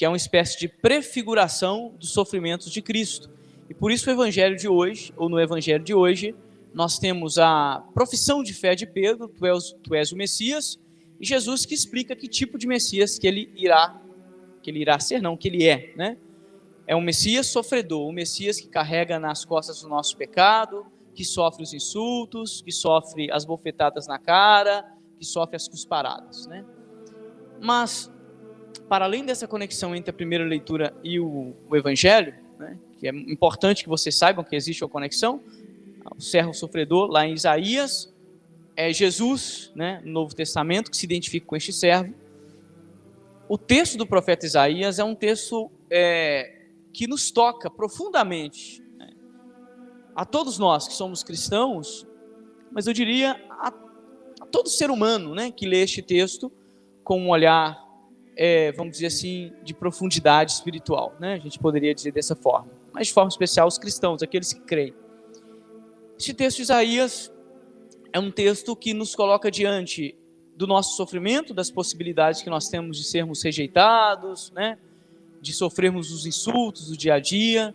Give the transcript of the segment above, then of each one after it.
que é uma espécie de prefiguração dos sofrimentos de Cristo. E por isso o evangelho de hoje, ou no evangelho de hoje, nós temos a profissão de fé de Pedro: tu és o Messias, e Jesus que explica que tipo de Messias que ele irá ser, não, que ele é, né? É um Messias sofredor, um Messias que carrega nas costas o nosso pecado, que sofre os insultos, que sofre as bofetadas na cara, que sofre as cusparadas, né? Mas, para além dessa conexão entre a primeira leitura e o Evangelho, né, que é importante que vocês saibam que existe uma conexão, o servo sofredor, lá em Isaías, é Jesus, né, no Novo Testamento, que se identifica com este servo. O texto do profeta Isaías é um texto que nos toca profundamente, né, a todos nós que somos cristãos, mas eu diria a todo ser humano, né, que lê este texto com um olhar, vamos dizer assim, de profundidade espiritual, né? A gente poderia dizer dessa forma, mas de forma especial os cristãos, aqueles que creem. Este texto de Isaías é um texto que nos coloca diante do nosso sofrimento, das possibilidades que nós temos de sermos rejeitados, né? De sofrermos os insultos do dia a dia,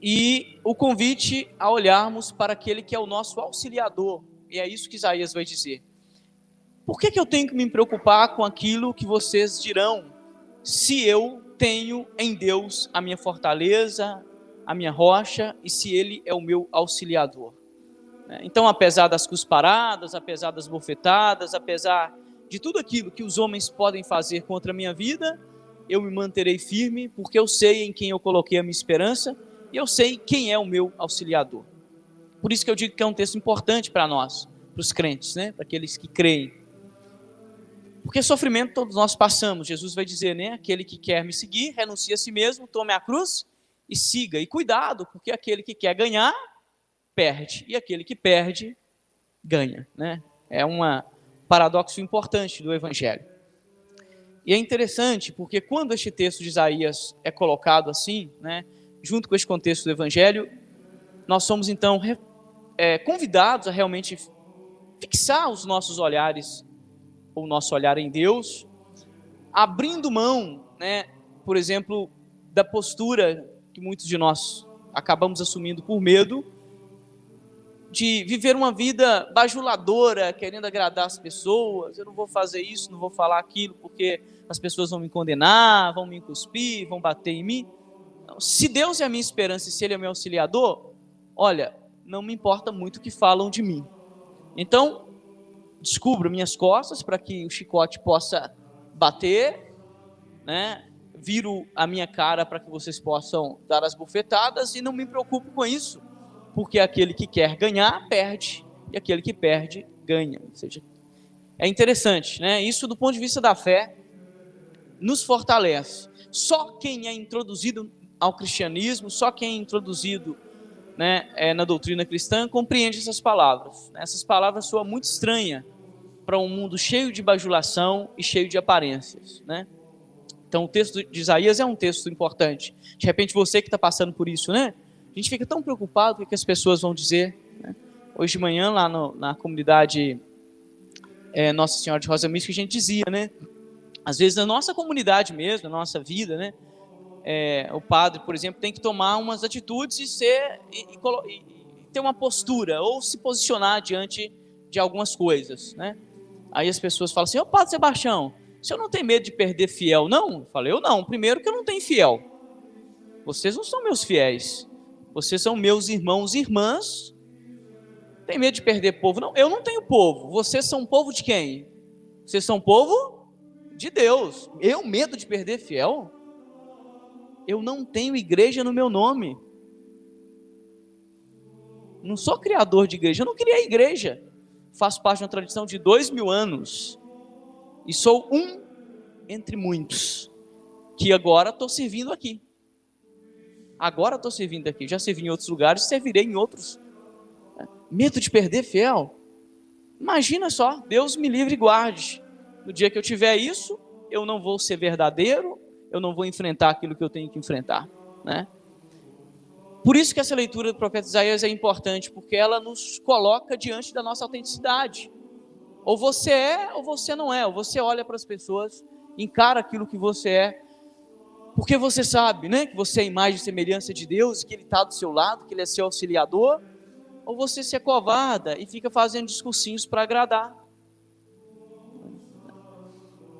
e o convite a olharmos para aquele que é o nosso auxiliador, e é isso que Isaías vai dizer. Por que eu tenho que me preocupar com aquilo que vocês dirão, se eu tenho em Deus a minha fortaleza, a minha rocha, e se Ele é o meu auxiliador? Então, apesar das cusparadas, apesar das bofetadas, apesar de tudo aquilo que os homens podem fazer contra a minha vida, eu me manterei firme, porque eu sei em quem eu coloquei a minha esperança, e eu sei quem é o meu auxiliador. Por isso que eu digo que é um texto importante para nós, para os crentes, né? Para aqueles que creem. Porque sofrimento todos nós passamos. Jesus vai dizer, né? Aquele que quer me seguir, renuncie a si mesmo, tome a cruz e siga. E cuidado, porque aquele que quer ganhar, perde. E aquele que perde, ganha, né? É um paradoxo importante do Evangelho. E é interessante, porque quando este texto de Isaías é colocado assim, né? Junto com este contexto do Evangelho, nós somos então convidados a realmente fixar os nossos olhares, o nosso olhar em Deus, abrindo mão, né, por exemplo, da postura que muitos de nós acabamos assumindo por medo, de viver uma vida bajuladora, querendo agradar as pessoas. Eu não vou fazer isso, não vou falar aquilo, porque as pessoas vão me condenar, vão me cuspir, vão bater em mim. Se Deus é a minha esperança e se Ele é o meu auxiliador, olha, não me importa muito o que falam de mim. Então, descubro minhas costas para que o chicote possa bater, né? Viro a minha cara para que vocês possam dar as bofetadas, e não me preocupo com isso, porque aquele que quer ganhar, perde, e aquele que perde, ganha. Ou seja, é interessante, né? Isso do ponto de vista da fé nos fortalece. Só quem é introduzido ao cristianismo, só quem é introduzido, né, na doutrina cristã, compreende essas palavras. Essas palavras soam muito estranhas para um mundo cheio de bajulação e cheio de aparências, né? Então o texto de Isaías é um texto importante. De repente você que está passando por isso, né? A gente fica tão preocupado com o que as pessoas vão dizer, né? Hoje de manhã lá na comunidade Nossa Senhora de Rosa Mística, a gente dizia, né? Às vezes na nossa comunidade mesmo, na nossa vida, né? O padre, por exemplo, tem que tomar umas atitudes e ter uma postura, ou se posicionar diante de algumas coisas, né? Aí as pessoas falam assim: ô Padre Sebastião, o senhor não tem medo de perder fiel, não? Eu falei: eu não, primeiro que eu não tenho fiel. Vocês não são meus fiéis, vocês são meus irmãos e irmãs. Tem medo de perder povo? Não, eu não tenho povo. Vocês são povo de quem? Vocês são povo de Deus. Eu medo de perder fiel? Eu não tenho igreja no meu nome. Não sou criador de igreja, eu não criei igreja. Faço parte de uma tradição de 2000 anos. E sou um entre muitos, que agora estou servindo aqui. Agora estou servindo aqui. Já servi em outros lugares, servirei em outros. Medo de perder fiel? Imagina só, Deus me livre e guarde. No dia que eu tiver isso, eu não vou ser verdadeiro, eu não vou enfrentar aquilo que eu tenho que enfrentar, né? Por isso que essa leitura do profeta Isaías é importante, porque ela nos coloca diante da nossa autenticidade. Ou você é, ou você não é. Ou você olha para as pessoas, encara aquilo que você é, porque você sabe, né, que você é a imagem e semelhança de Deus, que Ele está do seu lado, que Ele é seu auxiliador, ou você se acovarda e fica fazendo discursinhos para agradar.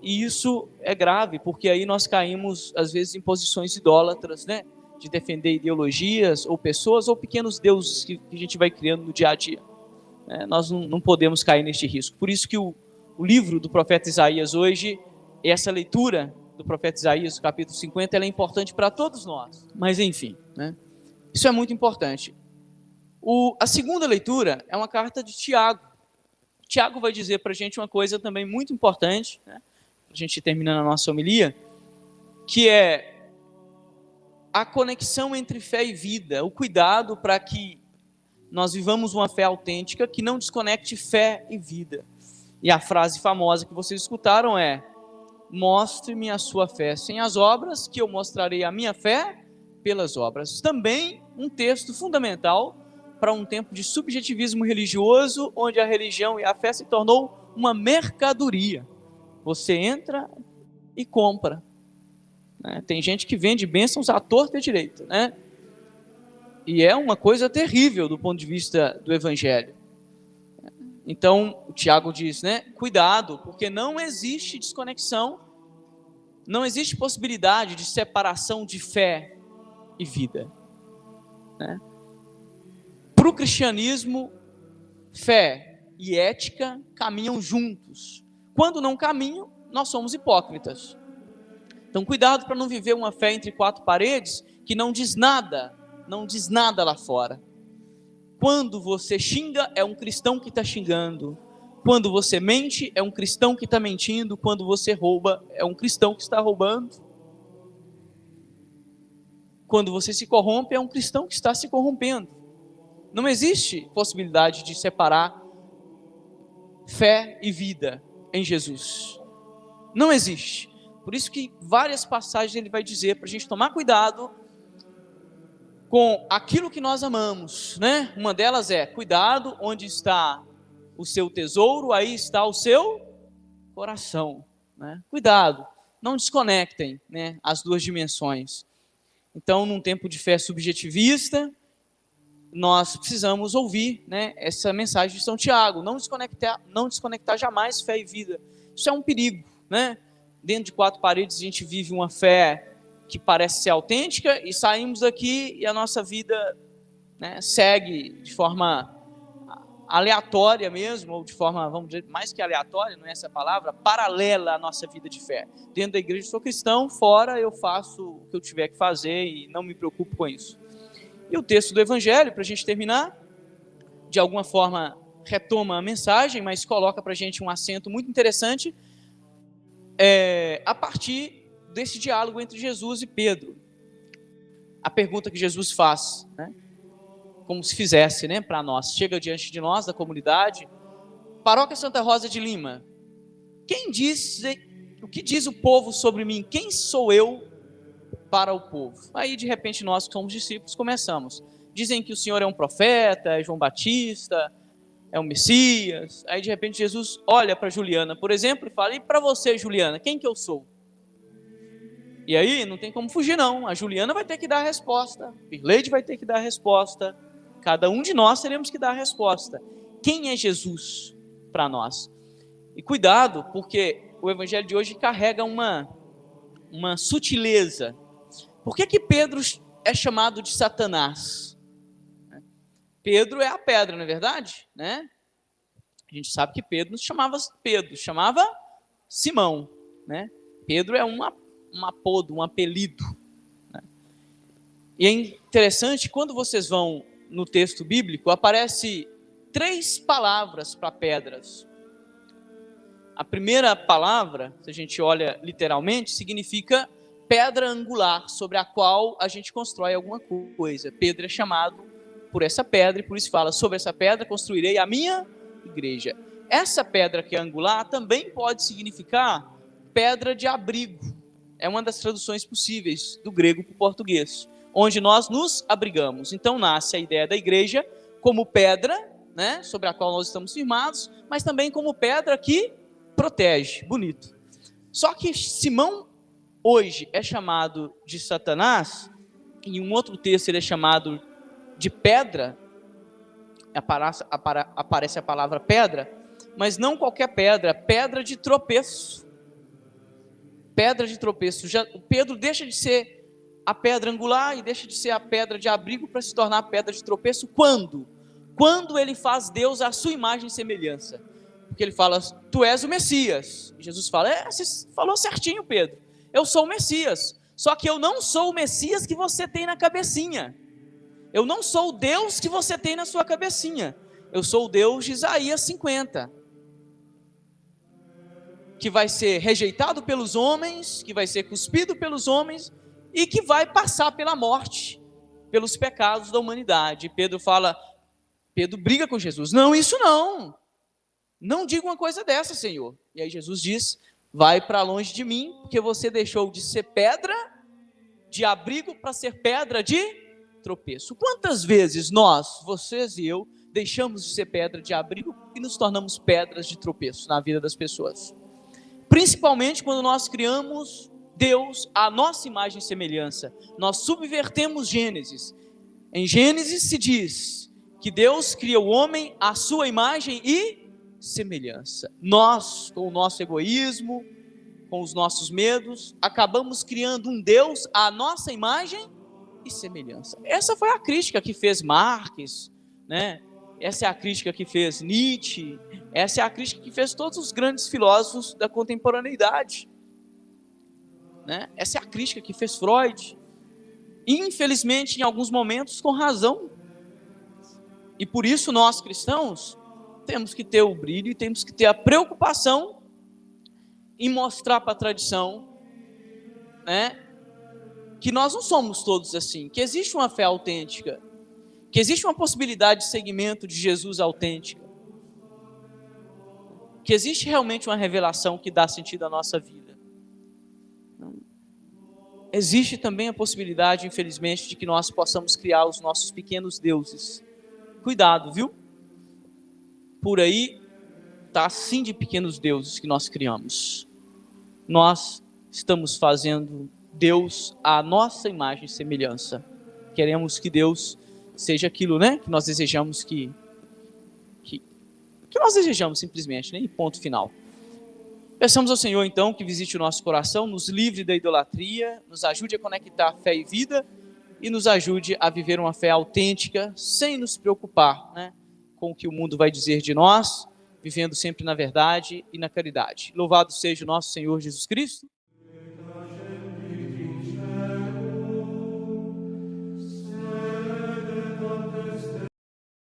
E isso é grave, porque aí nós caímos, às vezes, em posições idólatras, né, de defender ideologias, ou pessoas, ou pequenos deuses que a gente vai criando no dia a dia. Nós não podemos cair neste risco. Por isso que o livro do profeta Isaías hoje, essa leitura do profeta Isaías, capítulo 50, ela é importante para todos nós. Mas enfim, né? Isso é muito importante. A segunda leitura é uma carta de Tiago. Tiago vai dizer para a gente uma coisa também muito importante, né? Para a gente terminar a nossa homilia, que é a conexão entre fé e vida, o cuidado para que nós vivamos uma fé autêntica que não desconecte fé e vida. E a frase famosa que vocês escutaram é: mostre-me a sua fé sem as obras, que eu mostrarei a minha fé pelas obras. Também um texto fundamental para um tempo de subjetivismo religioso, onde a religião e a fé se tornou uma mercadoria. Você entra e compra. Tem gente que vende bênçãos à torta e à direita, né? E é uma coisa terrível do ponto de vista do Evangelho. Então, o Tiago diz, né? Cuidado, porque não existe desconexão, não existe possibilidade de separação de fé e vida. Para o cristianismo, fé e ética caminham juntos. Quando não caminham, nós somos hipócritas. Então, cuidado para não viver uma fé entre quatro paredes que não diz nada lá fora. Quando você xinga, é um cristão que está xingando. Quando você mente, é um cristão que está mentindo. Quando você rouba, é um cristão que está roubando. Quando você se corrompe, é um cristão que está se corrompendo. Não existe possibilidade de separar fé e vida em Jesus. Não existe. Por isso que várias passagens ele vai dizer para a gente tomar cuidado com aquilo que nós amamos, né? Uma delas é: cuidado, onde está o seu tesouro, aí está o seu coração, né? Cuidado, não desconectem, né, as duas dimensões. Então, num tempo de fé subjetivista, nós precisamos ouvir, né, essa mensagem de São Tiago: não desconectar jamais fé e vida. Isso é um perigo, né? Dentro de quatro paredes a gente vive uma fé que parece ser autêntica e saímos daqui e a nossa vida, né, segue de forma aleatória mesmo, ou de forma, vamos dizer, mais que aleatória, não é essa a palavra, paralela à nossa vida de fé. Dentro da igreja eu sou cristão, fora eu faço o que eu tiver que fazer e não me preocupo com isso. E o texto do Evangelho, para a gente terminar, de alguma forma retoma a mensagem, mas coloca para a gente um acento muito interessante, a partir desse diálogo entre Jesus e Pedro. A pergunta que Jesus faz, né, como se fizesse, né, para nós, chega diante de nós, da comunidade: Paróquia Santa Rosa de Lima, o que diz o povo sobre mim? Quem sou eu para o povo? Aí, de repente, nós que somos discípulos começamos: dizem que o Senhor é um profeta, é João Batista, é o Messias. Aí, de repente, Jesus olha para Juliana, por exemplo, e fala: e para você, Juliana, quem que eu sou? E aí, não tem como fugir não, a Juliana vai ter que dar a resposta, a Pirleide vai ter que dar a resposta, cada um de nós teremos que dar a resposta. Quem é Jesus para nós? E cuidado, porque o Evangelho de hoje carrega uma sutileza. Por que Pedro é chamado de Satanás? Pedro é a pedra, não é verdade? Né? A gente sabe que Pedro não chamava Pedro, chamava Simão, né? Pedro é um apodo, um apelido, né? E é interessante, quando vocês vão no texto bíblico, aparece 3 palavras para pedras. A primeira palavra, se a gente olha literalmente, significa pedra angular, sobre a qual a gente constrói alguma coisa. Pedro é chamado por essa pedra, e por isso fala: sobre essa pedra construirei a minha igreja. Essa pedra que é angular também pode significar pedra de abrigo. É uma das traduções possíveis do grego para o português, onde nós nos abrigamos. Então nasce a ideia da igreja como pedra, né, sobre a qual nós estamos firmados, mas também como pedra que protege. Bonito. Só que Simão hoje é chamado de Satanás, em um outro texto ele é chamado de pedra, aparece a palavra pedra, mas não qualquer pedra, pedra de tropeço. Pedra de tropeço. Pedro deixa de ser a pedra angular e deixa de ser a pedra de abrigo para se tornar a pedra de tropeço. Quando? Quando ele faz Deus à sua imagem e semelhança. Porque ele fala, tu és o Messias. E Jesus fala, você falou certinho, Pedro. Eu sou o Messias. Só que eu não sou o Messias que você tem na cabecinha. Eu não sou o Deus que você tem na sua cabecinha. Eu sou o Deus de Isaías 50. Que vai ser rejeitado pelos homens, que vai ser cuspido pelos homens e que vai passar pela morte, pelos pecados da humanidade. Pedro briga com Jesus. Não, isso não. Não diga uma coisa dessa, Senhor. E aí Jesus diz, vai para longe de mim, porque você deixou de ser pedra de abrigo para ser pedra de tropeço. Quantas vezes nós, vocês e eu, deixamos de ser pedra de abrigo e nos tornamos pedras de tropeço na vida das pessoas? Principalmente quando nós criamos Deus à nossa imagem e semelhança. Nós subvertemos Gênesis. Em Gênesis se diz que Deus cria o homem à sua imagem e semelhança. Nós, com o nosso egoísmo, com os nossos medos, acabamos criando um Deus à nossa imagem e semelhança. Essa foi a crítica que fez Marx, né? Essa é a crítica que fez Nietzsche, essa é a crítica que fez todos os grandes filósofos da contemporaneidade, né? Essa é a crítica que fez Freud, infelizmente em alguns momentos com razão, e por isso nós cristãos temos que ter o brilho e temos que ter a preocupação em mostrar para a tradição, né, que nós não somos todos assim, que existe uma fé autêntica, que existe uma possibilidade de seguimento de Jesus autêntica, que existe realmente uma revelação que dá sentido à nossa vida. Existe também a possibilidade, infelizmente, de que nós possamos criar os nossos pequenos deuses. Cuidado, viu? Por aí está assim de pequenos deuses que nós criamos. Nós estamos fazendo Deus à nossa imagem e semelhança. Queremos que Deus seja aquilo, né, que nós desejamos que nós desejamos simplesmente, né, e ponto final. Peçamos ao Senhor então que visite o nosso coração, nos livre da idolatria, nos ajude a conectar fé e vida e nos ajude a viver uma fé autêntica, sem nos preocupar, né, com o que o mundo vai dizer de nós, vivendo sempre na verdade e na caridade. Louvado seja o nosso Senhor Jesus Cristo.